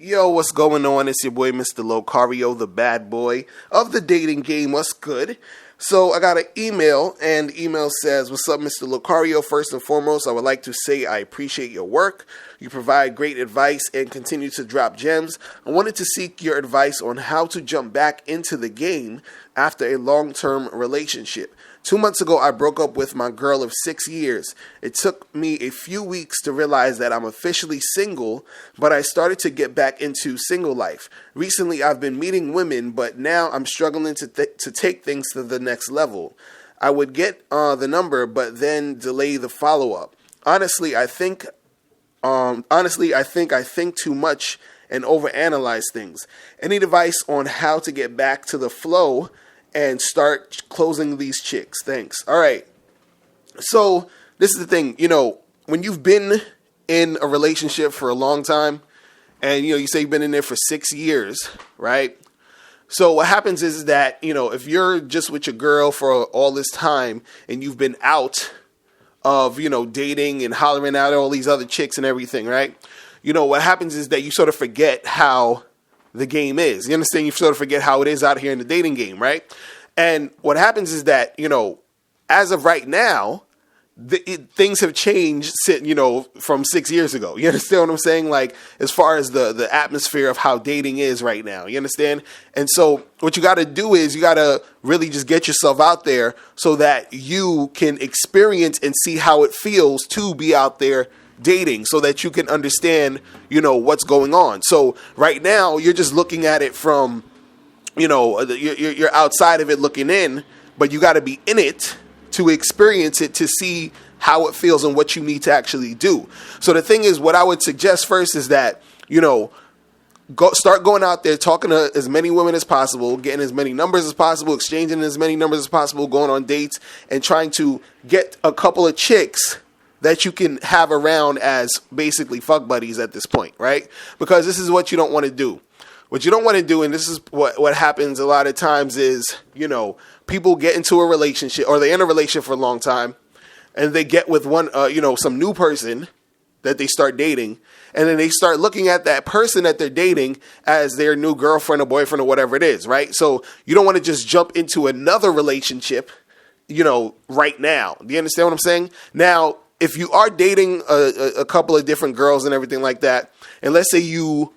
Yo, what's going on? It's your boy, Mr. Locario, the bad boy of the dating game. What's good? So I got an email, and the email says, "What's up, Mr. Locario? First and foremost, I would like to say I appreciate your work. You provide great advice and continue to drop gems. I wanted to seek your advice on how to jump back into the game after a long-term relationship. 2 months ago, I broke up with my girl of 6 years. It took me a few weeks to realize that I'm officially single, but I started to get back into single life. Recently, I've been meeting women, but now I'm struggling to take things to the next level. I would get the number, but then delay the follow-up. Honestly, I think I think too much and overanalyze things. Any advice on how to get back to the flow and start closing these chicks? Thanks." All right. So this is the thing, when you've been in a relationship for a long time and, you say you've been in there for 6 years, right? So what happens is that, if you're just with your girl for all this time and you've been out of, dating and hollering out all these other chicks and everything, right? What happens is that you sort of forget how the game is. You understand? You sort of forget how it is out here in the dating game, right? And what happens is that, as of right now, things have changed, from 6 years ago. You understand what I'm saying? Like, as far as the atmosphere of how dating is right now, you understand? And so what you got to do is you got to really just get yourself out there so that you can experience and see how it feels to be out there dating, so that you can understand, what's going on. So right now you're just looking at it from, you're outside of it looking in, but you got to be in it to experience it, to see how it feels and what you need to actually do. So the thing is, what I would suggest first is that, start going out there, talking to as many women as possible, getting as many numbers as possible, exchanging as many numbers as possible, going on dates, and trying to get a couple of chicks that you can have around as basically fuck buddies at this point, right? Because this is what you don't want to do. What you don't want to do, and this is what happens a lot of times, is, people get into a relationship, or they're in a relationship for a long time, and they get with some new person that they start dating, and then they start looking at that person that they're dating as their new girlfriend or boyfriend or whatever it is, right? So you don't want to just jump into another relationship, right now. Do you understand what I'm saying? Now, if you are dating a couple of different girls and everything like that, and let's say you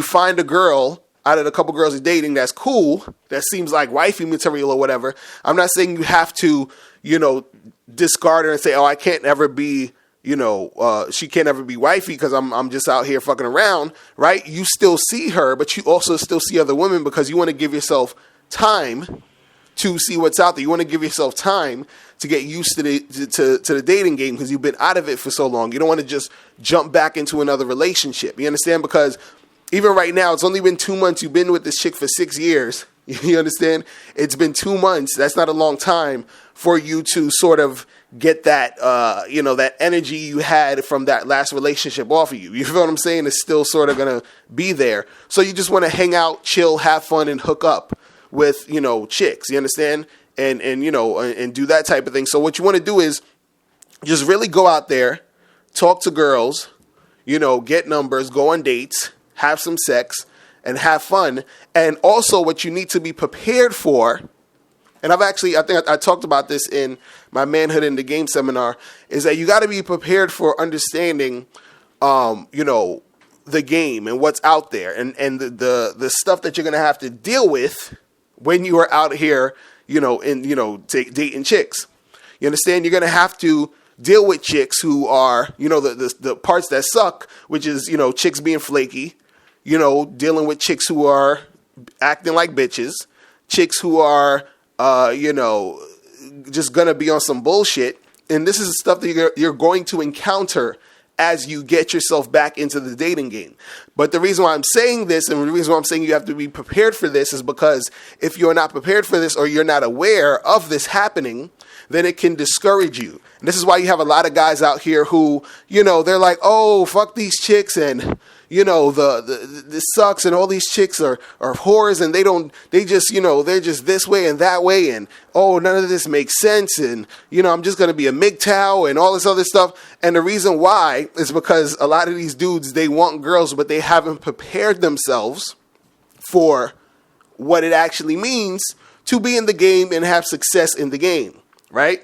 find a girl out of the couple girls you're dating that's cool, that seems like wifey material or whatever, I'm not saying you have to, discard her and say, "Oh, I can't ever be, she can't ever be wifey because I'm just out here fucking around," right? You still see her, but you also still see other women, because you want to give yourself time to see what's out there. You want to give yourself time to get used to the dating game, because you've been out of it for so long. You don't want to just jump back into another relationship. You understand? Because even right now, it's only been 2 months. You've been with this chick for 6 years. You understand? It's been 2 months. That's not a long time for you to sort of get that, that energy you had from that last relationship off of you. You feel what I'm saying? It's still sort of going to be there. So you just want to hang out, chill, have fun, and hook up with, chicks. You understand? And do that type of thing. So what you want to do is just really go out there, talk to girls, get numbers, go on dates, have some sex, and have fun. And also what you need to be prepared for, and I think I talked about this in my Manhood in the Game seminar, is that you got to be prepared for understanding, the game and what's out there, and the stuff that you're going to have to deal with when you are out here, dating chicks. You understand? You're going to have to deal with chicks who are, the parts that suck, which is, chicks being flaky, dealing with chicks who are acting like bitches, chicks who are, just going to be on some bullshit. And this is stuff that you're going to encounter as you get yourself back into the dating game. But the reason why I'm saying this, and the reason why I'm saying you have to be prepared for this, is because if you're not prepared for this, or you're not aware of this happening, then it can discourage you. And this is why you have a lot of guys out here who, they're like, oh, fuck these chicks, and this sucks, and all these chicks are whores, and they're just this way and that way, and oh, none of this makes sense, and I'm just gonna be a MGTOW and all this other stuff. And the reason why is because a lot of these dudes, they want girls, but they haven't prepared themselves for what it actually means to be in the game and have success in the game, right?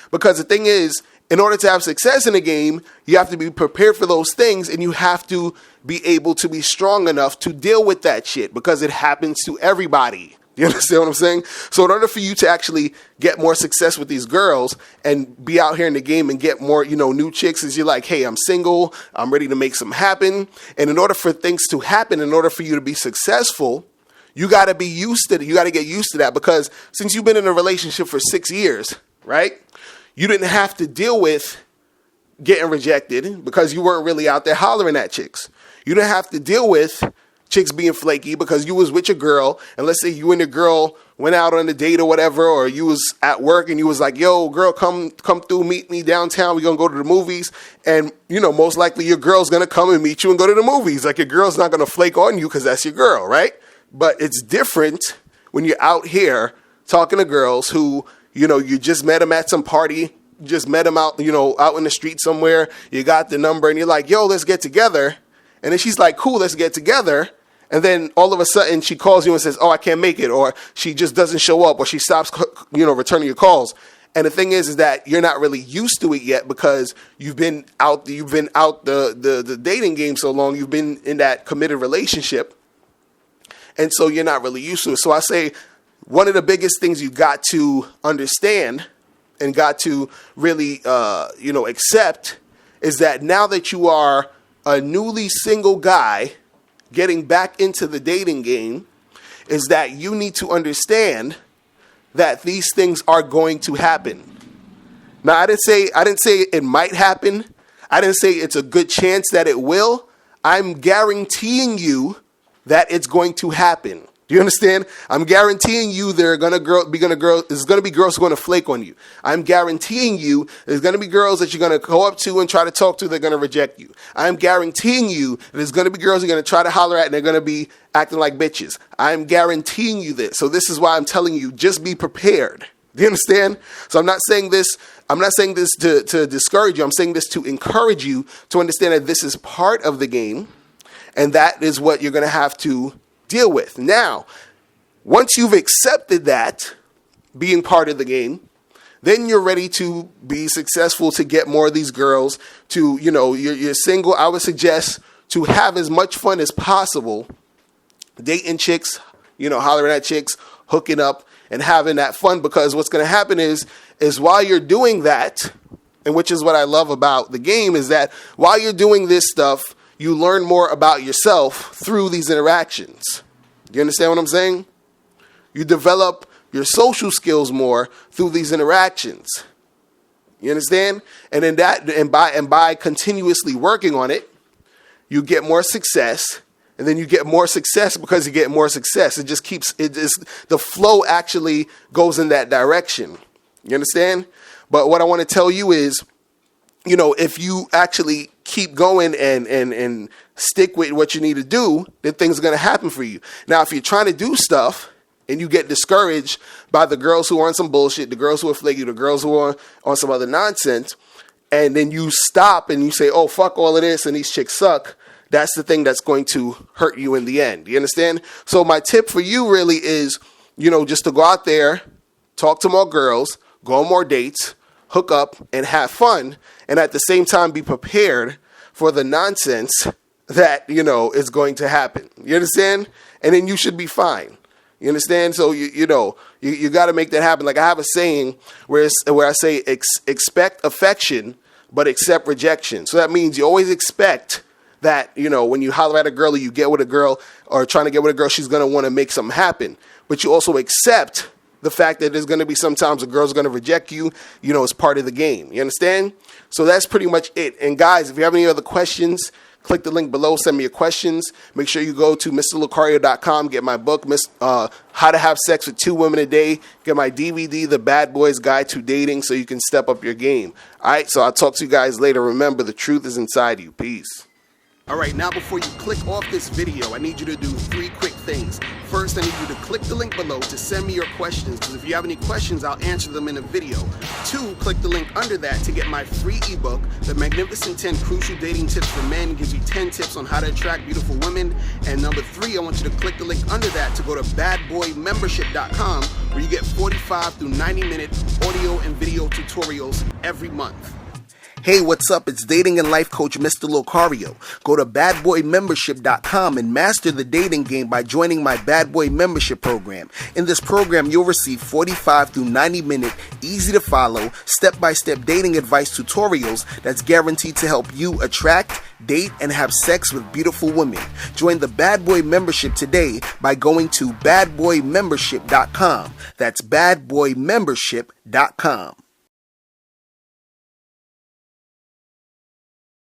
Because the thing is, in order to have success in a game, you have to be prepared for those things, and you have to be able to be strong enough to deal with that shit, because it happens to everybody. You understand what I'm saying? So in order for you to actually get more success with these girls and be out here in the game and get more, new chicks, is you're like, hey, I'm single, I'm ready to make some happen. And in order for things to happen, in order for you to be successful, you got to be used to it. You got to get used to that, because since you've been in a relationship for 6 years, right? You didn't have to deal with getting rejected because you weren't really out there hollering at chicks. You didn't have to deal with chicks being flaky because you was with your girl, and let's say you and your girl went out on a date or whatever, or you was at work and you was like, yo, girl, come through, meet me downtown, we're gonna go to the movies. And most likely your girl's gonna come and meet you and go to the movies. Like, your girl's not gonna flake on you because that's your girl, right? But it's different when you're out here talking to girls who, you just met them at some party, just met them out, out in the street somewhere, you got the number, and you're like, yo, let's get together. And then she's like, cool, let's get together. And then all of a sudden she calls you and says, oh, I can't make it, or she just doesn't show up, or she stops, returning your calls. And the thing is that you're not really used to it yet, because you've been out the dating game so long, you've been in that committed relationship. And so you're not really used to it. So I say one of the biggest things you got to understand and got to really, accept is that now that you are a newly single guy getting back into the dating game, is that you need to understand that these things are going to happen. Now, I didn't say it might happen. I didn't say it's a good chance that it will. I'm guaranteeing you that it's going to happen. Do you understand? I'm guaranteeing you there's going to be girls who are going to flake on you. I'm guaranteeing you there's going to be girls that you're going to go up to and try to talk to, they're going to reject you. I'm guaranteeing you there's going to be girls you're going to try to holler at and they're going to be acting like bitches. I'm guaranteeing you this. So this is why I'm telling you, just be prepared. Do you understand? So I'm not saying this to discourage you. I'm saying this to encourage you to understand that this is part of the game, and that is what you're going to have to deal with. Now, once you've accepted that being part of the game, then you're ready to be successful, to get more of these girls, to, you're single. I would suggest to have as much fun as possible, dating chicks, hollering at chicks, hooking up, and having that fun, because what's going to happen is while you're doing that, and which is what I love about the game, is that while you're doing this stuff, you learn more about yourself through these interactions. Do you understand what I'm saying? You develop your social skills more through these interactions. You understand? And in that, and by continuously working on it, you get more success. And then you get more success because you get more success. It just keeps, the flow actually goes in that direction. You understand? But what I want to tell you is, if you actually keep going and stick with what you need to do, then things are going to happen for you. Now, if you're trying to do stuff and you get discouraged by the girls who are on some bullshit, the girls who are flaky, the girls who are on some other nonsense, and then you stop and you say, oh, fuck all of this and these chicks suck, that's the thing that's going to hurt you in the end. You understand? So my tip for you really is, just to go out there, talk to more girls, go on more dates, hook up, and have fun. And at the same time, be prepared for the nonsense that, is going to happen. You understand? And then you should be fine. You understand? So, you got to make that happen. Like, I have a saying where I say, expect affection, but accept rejection. So that means you always expect that, when you holler at a girl or you get with a girl or trying to get with a girl, she's going to want to make something happen. But you also accept the fact that there's going to be sometimes a girl's going to reject you, it's part of the game. You understand? So that's pretty much it. And guys, if you have any other questions, Click the link below, send me your questions. Make sure you go to MrLocario.com, get my book, How to Have Sex with 2 Women a Day. Get my DVD, The Bad Boys Guide to Dating, so you can step up your game. All right, so I'll talk to you guys later. Remember, the truth is inside you. Peace. All right, now before you click off this video, I need you to do 3 quick things. First, I need you to click the link below to send me your questions, because if you have any questions, I'll answer them in a video. 2, click the link under that to get my free ebook, The Magnificent 10 Crucial Dating Tips for Men. Gives you 10 tips on how to attract beautiful women. And number 3, I want you to click the link under that to go to badboymembership.com, where you get 45 through 90-minute audio and video tutorials every month. Hey, what's up? It's dating and life coach Mr. Locario. Go to badboymembership.com and master the dating game by joining my Bad Boy Membership program. In this program, you'll receive 45 through 90-minute, easy-to-follow, step-by-step dating advice tutorials that's guaranteed to help you attract, date, and have sex with beautiful women. Join the Bad Boy Membership today by going to badboymembership.com. That's badboymembership.com.